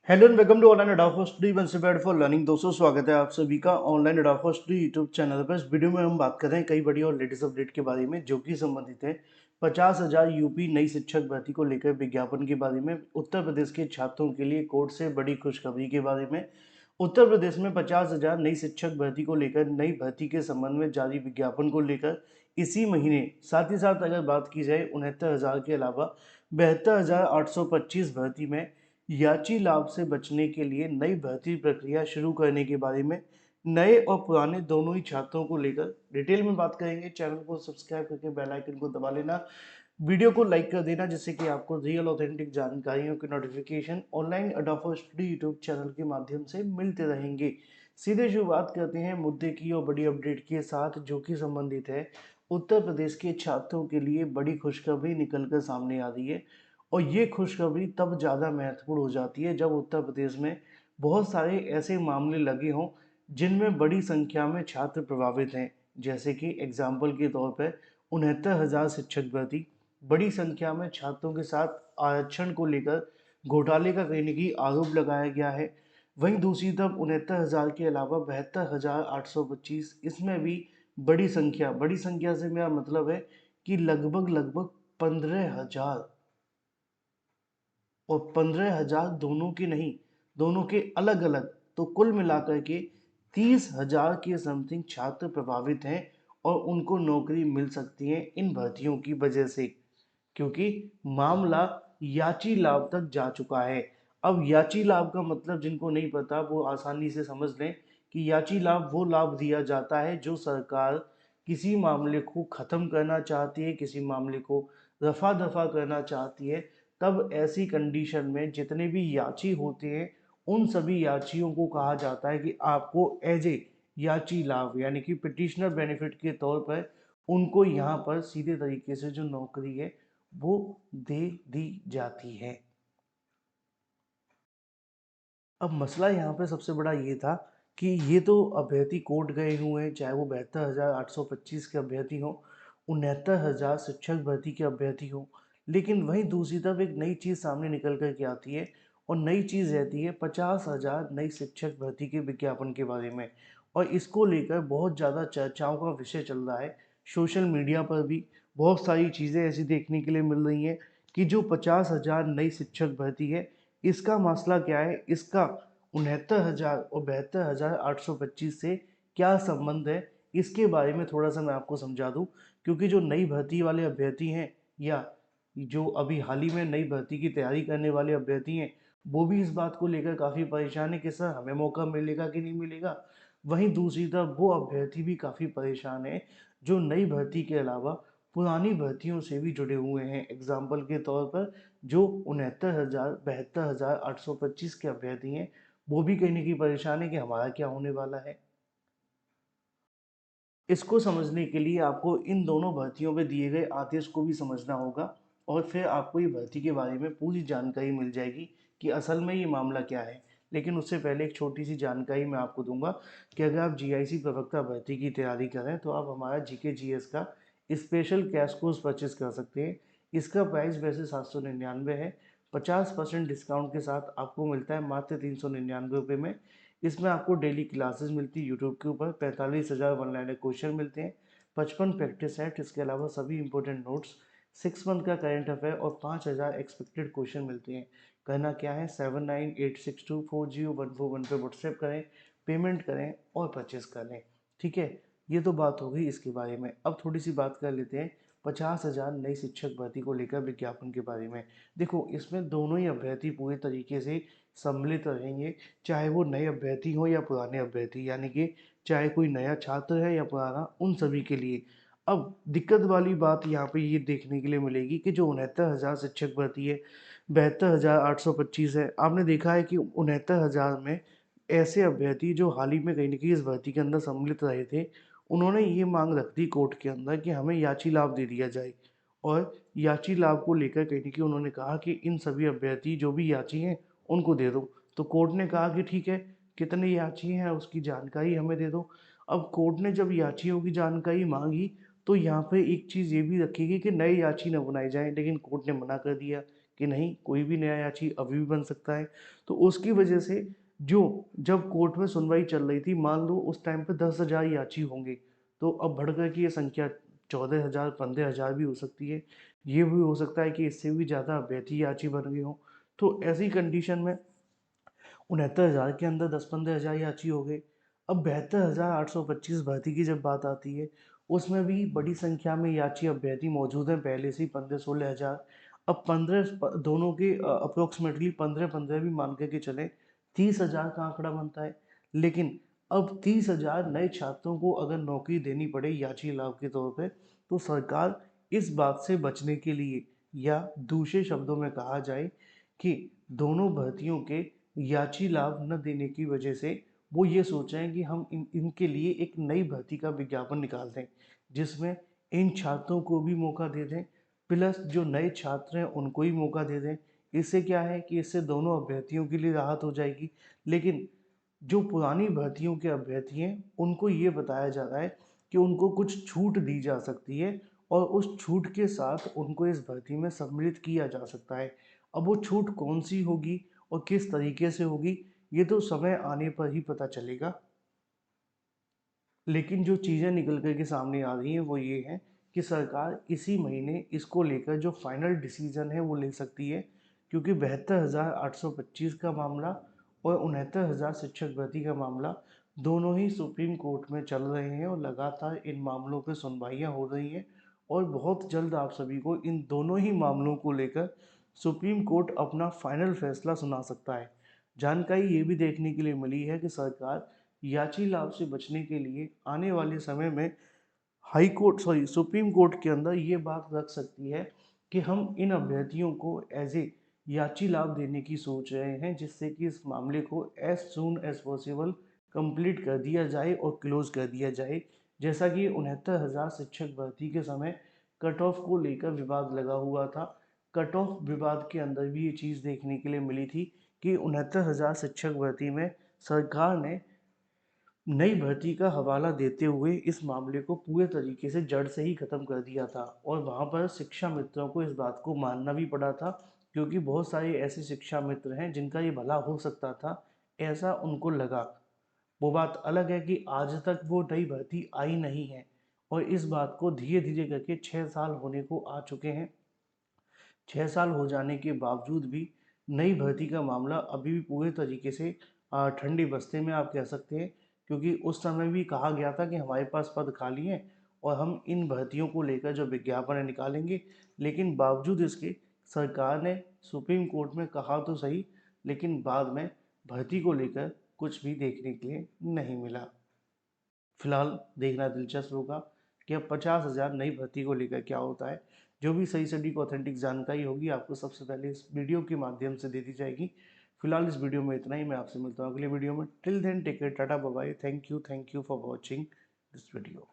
Hello and welcome to online adopt study one से bed for learning. दोस्तों स्वागत है आप सभी का online adopt study YouTube channel पर। इस वीडियो में हम बात कर रहे हैं कई बड़ी और लेटेस्ट अपडेट के बारे में जो कि संबंधित है 50,000 यूपी नई शिक्षक भर्ती को लेकर विज्ञापन के बारे में, उत्तर प्रदेश के छात्रों के लिए कोर्ट से बड़ी खुशखबरी के बारे में, उत्तर प्रदेश में 50,000 नई शिक्षक भर्ती को लेकर नई भर्ती के संबंध में जारी विज्ञापन को लेकर इसी महीने, साथ ही साथ अगर बात की जाए 69,000 के अलावा 72,825 भर्ती में याची लाभ से बचने के लिए नई भर्ती प्रक्रिया शुरू करने के बारे में, नए और पुराने दोनों ही छात्रों को लेकर डिटेल में बात करेंगे। चैनल को सब्सक्राइब करके बेल आइकन को दबा लेना, वीडियो को लाइक कर देना, जिससे कि आपको रियल ऑथेंटिक जानकारियों की notification online adopt study YouTube channel के माध्यम से मिलते रहेंगे। सीधे शुरुआत करते हैं मुद्दे की और बड़ी अपडेट के साथ, जो कि संबंधित है उत्तर प्रदेश के छात्रों के लिए बड़ी खुशखबरी निकलकर सामने आ रही है। और ये खुशखबरी तब ज़्यादा महत्वपूर्ण हो जाती है जब उत्तर प्रदेश में बहुत सारे ऐसे मामले लगे हों जिनमें बड़ी संख्या में छात्र प्रभावित हैं। जैसे कि एग्जाम्पल के तौर पर 69,000 शिक्षक भर्ती, बड़ी संख्या में छात्रों के साथ आरक्षण को लेकर घोटाले का कहीं न कहीं आरोप लगाया गया है। वहीं दूसरी तरफ 69,000 के अलावा 72,825, इसमें भी बड़ी संख्या से मेरा मतलब है कि लगभग लगभग 15,000, और 15,000 दोनों के नहीं, दोनों के अलग अलग, तो कुल मिलाकर के 30,000 के समथिंग छात्र प्रभावित हैं और उनको नौकरी मिल सकती है इन भर्तियों की वजह से, क्योंकि मामला याची लाभ तक जा चुका है। अब याची लाभ का मतलब जिनको नहीं पता वो आसानी से समझ लें कि याची लाभ वो लाभ दिया जाता है जो सरकार किसी मामले को ख़त्म करना चाहती है, किसी मामले को रफा दफा करना चाहती है। तब ऐसी कंडीशन में जितने भी याची होते हैं उन सभी याचियों को कहा जाता है कि आपको एज ए याची लाभ यानी कि पिटिशनर बेनिफिट के तौर पर उनको यहाँ पर सीधे तरीके से जो नौकरी है वो दे दी जाती है। अब मसला यहाँ पे सबसे बड़ा ये था कि ये तो अभ्यर्थी कोर्ट गए हुए हैं, चाहे वो 72,825 के अभ्यर्थी हों, 69,000 शिक्षक भर्ती के अभ्यर्थी हों। लेकिन वहीं दूसरी तरफ एक नई चीज़ सामने निकल कर के आती है, और नई चीज़ रहती है 50,000 नई शिक्षक भर्ती के विज्ञापन के बारे में। और इसको लेकर बहुत ज़्यादा चर्चाओं का विषय चल रहा है। सोशल मीडिया पर भी बहुत सारी चीज़ें ऐसी देखने के लिए मिल रही हैं कि जो 50,000 नई शिक्षक भर्ती है, इसका मसला क्या है, इसका 69,000 और 72,825 से क्या संबंध है, इसके बारे में थोड़ा सा मैं आपको समझा दूं। क्योंकि जो नई भर्ती वाले अभ्यर्थी हैं, या जो अभी हाल ही में नई भर्ती की तैयारी करने वाले अभ्यर्थी हैं, वो भी इस बात को लेकर काफ़ी परेशान है कि सर हमें मौका मिलेगा कि नहीं मिलेगा। वहीं दूसरी तरफ वो अभ्यर्थी भी काफ़ी परेशान है जो नई भर्ती के अलावा पुरानी भर्तियों से भी जुड़े हुए हैं। एग्जाम्पल के तौर पर जो 72,000 के अभ्यर्थी हैं, वो भी कहीं ना कहीं परेशान है कि हमारा क्या होने वाला है। इसको समझने के लिए आपको इन दोनों भर्तियों में दिए गए आदेश को भी समझना होगा, और फिर आपको ये भर्ती के बारे में पूरी जानकारी मिल जाएगी कि असल में ये मामला क्या है। लेकिन उससे पहले एक छोटी सी जानकारी मैं आपको दूंगा कि अगर आप जीआईसी प्रवक्ता भर्ती की तैयारी करें तो आप हमारा जीके जीएस का स्पेशल कैश कोर्स परचेज कर सकते हैं। इसका प्राइस वैसे 799 है, 50% डिस्काउंट के साथ आपको मिलता है मात्र 399 में। इसमें आपको डेली क्लासेस मिलती है यूट्यूब के ऊपर, 45,000 वन लाइनर क्वेश्चन मिलते हैं, 55 प्रैक्टिस सेट, इसके अलावा सभी इंपॉर्टेंट नोट्स, 6 मंथ का करंट अफेयर और 5,000 एक्सपेक्टेड क्वेश्चन मिलते हैं। करना क्या है, 7986240141 पे व्हाट्सएप करें, पेमेंट करें और परचेस कर लें। ठीक है, ये तो बात हो गई इसके बारे में। अब थोड़ी सी बात कर लेते हैं 50,000 नई शिक्षक भर्ती को लेकर विज्ञापन के बारे में। देखो, इसमें दोनों ही अभ्यर्थी पूरे तरीके से सम्मिलित रहेंगे, चाहे वो नए अभ्यर्थी हो या पुराने अभ्यर्थी, यानी कि चाहे कोई नया छात्र है या पुराना, उन सभी के लिए। अब दिक्कत वाली बात यहाँ पे ये देखने के लिए मिलेगी कि जो 69,000 शिक्षक भर्ती है, 72,825 है, आपने देखा है कि 69,000 में ऐसे अभ्यर्थी जो हाल ही में कहीं ना कहीं इस भर्ती के अंदर सम्मिलित रहे थे, उन्होंने ये मांग रख दी कोर्ट के अंदर कि हमें याची लाभ दे दिया जाए। और याची लाभ को लेकर कहीं ना कहीं उन्होंने कहा कि इन सभी अभ्यर्थी जो भी याची हैं उनको दे दो। तो कोर्ट ने कहा कि ठीक है, कितने याची हैं उसकी जानकारी हमें दे दो। अब कोर्ट ने जब याचियों की जानकारी मांगी तो यहाँ पे एक चीज़ ये भी रखेगी कि नए याची न बनाए जाएं, लेकिन कोर्ट ने मना कर दिया कि नहीं कोई भी नया याची अभी भी बन सकता है। तो उसकी वजह से जो जब कोर्ट में सुनवाई चल रही थी, मान लो उस टाइम पे 10,000 याची होंगे, तो अब बढ़ कर के ये संख्या 14,000 15,000 भी हो सकती है। ये भी हो सकता है कि इससे भी ज़्यादा अभ्यर्थी याची बन गए हों। तो ऐसी कंडीशन में 69,000 के अंदर 10-15,000 याची हो गए। अब 72,825 भर्ती की जब बात आती है, उसमें भी बड़ी संख्या में याची अभ्यर्थी मौजूद हैं पहले से ही 15-16,000। अब 15 दोनों के अप्रोक्सीमेटली 15-15 भी मान के चलें, 30,000 का आंकड़ा बनता है। लेकिन अब 30,000 नए छात्रों को अगर नौकरी देनी पड़े याची लाभ के तौर पे, तो सरकार इस बात से बचने के लिए, या दूसरे शब्दों में कहा जाए कि दोनों भर्तियों के याची लाभ न देने की वजह से वो ये सोच रहे हैं कि हम इनके लिए एक नई भर्ती का विज्ञापन निकाल दें, जिसमें इन छात्रों को भी मौका दे दें, प्लस जो नए छात्र हैं उनको ही मौका दे दें। इससे क्या है कि इससे दोनों अभ्यर्थियों के लिए राहत हो जाएगी। लेकिन जो पुरानी भर्तियों के अभ्यर्थी हैं, उनको ये बताया जा रहा है कि उनको कुछ छूट दी जा सकती है और उस छूट के साथ उनको इस भर्ती में सम्मिलित किया जा सकता है। अब वो छूट कौन सी होगी और किस तरीके से होगी, ये तो समय आने पर ही पता चलेगा। लेकिन जो चीज़ें निकल कर के सामने आ रही हैं वो ये है कि सरकार इसी महीने इसको लेकर जो फाइनल डिसीजन है वो ले सकती है, क्योंकि 72,825 का मामला और 69,000 शिक्षक भर्ती का मामला दोनों ही सुप्रीम कोर्ट में चल रहे हैं और लगातार इन मामलों पर सुनवाइयाँ हो रही हैं। और बहुत जल्द आप सभी को इन दोनों ही मामलों को लेकर सुप्रीम कोर्ट अपना फाइनल फैसला सुना सकता है। जानकारी ये भी देखने के लिए मिली है कि सरकार याची लाभ से बचने के लिए आने वाले समय में high court sorry supreme court के अंदर ये बात रख सकती है कि हम इन अभ्यर्थियों को एज ए याची लाभ देने की सोच रहे हैं, जिससे कि इस मामले को as soon as possible complete कर दिया जाए और क्लोज कर दिया जाए। जैसा कि 69,000 शिक्षक भर्ती के समय कट ऑफ को लेकर विवाद लगा हुआ था। कट ऑफ विवाद के अंदर भी ये चीज़ देखने के लिए मिली थी कि 69,000 शिक्षक भर्ती में सरकार ने नई भर्ती का हवाला देते हुए इस मामले को पूरे तरीके से जड़ से ही खत्म कर दिया था। और वहाँ पर शिक्षा मित्रों को इस बात को मानना भी पड़ा था, क्योंकि बहुत सारे ऐसे शिक्षा मित्र हैं जिनका ये भला हो सकता था, ऐसा उनको लगा। वो बात अलग है कि आज तक वो नई भर्ती आई नहीं है और इस बात को धीरे धीरे करके 6 साल होने को आ चुके हैं। 6 साल हो जाने के बावजूद भी नई भर्ती का मामला अभी भी पूरे तरीके से ठंडे बस्ते में आप कह सकते हैं, क्योंकि उस समय भी कहा गया था कि हमारे पास पद खाली हैं और हम इन भर्तियों को लेकर जो विज्ञापन है निकालेंगे। लेकिन बावजूद इसके सरकार ने सुप्रीम कोर्ट में कहा तो सही, लेकिन बाद में भर्ती को लेकर कुछ भी देखने के लिए नहीं मिला। फिलहाल देखना दिलचस्प होगा कि अब 50,000 नई भर्ती को लेकर क्या होता है। जो भी सही सटीक ऑथेंटिक जानकारी होगी आपको सबसे पहले इस वीडियो के माध्यम से दे दी जाएगी। फिलहाल इस वीडियो में इतना ही। मैं आपसे मिलता हूँ अगले वीडियो में। Till then take care, tata bye bye. Thank you for watching this video.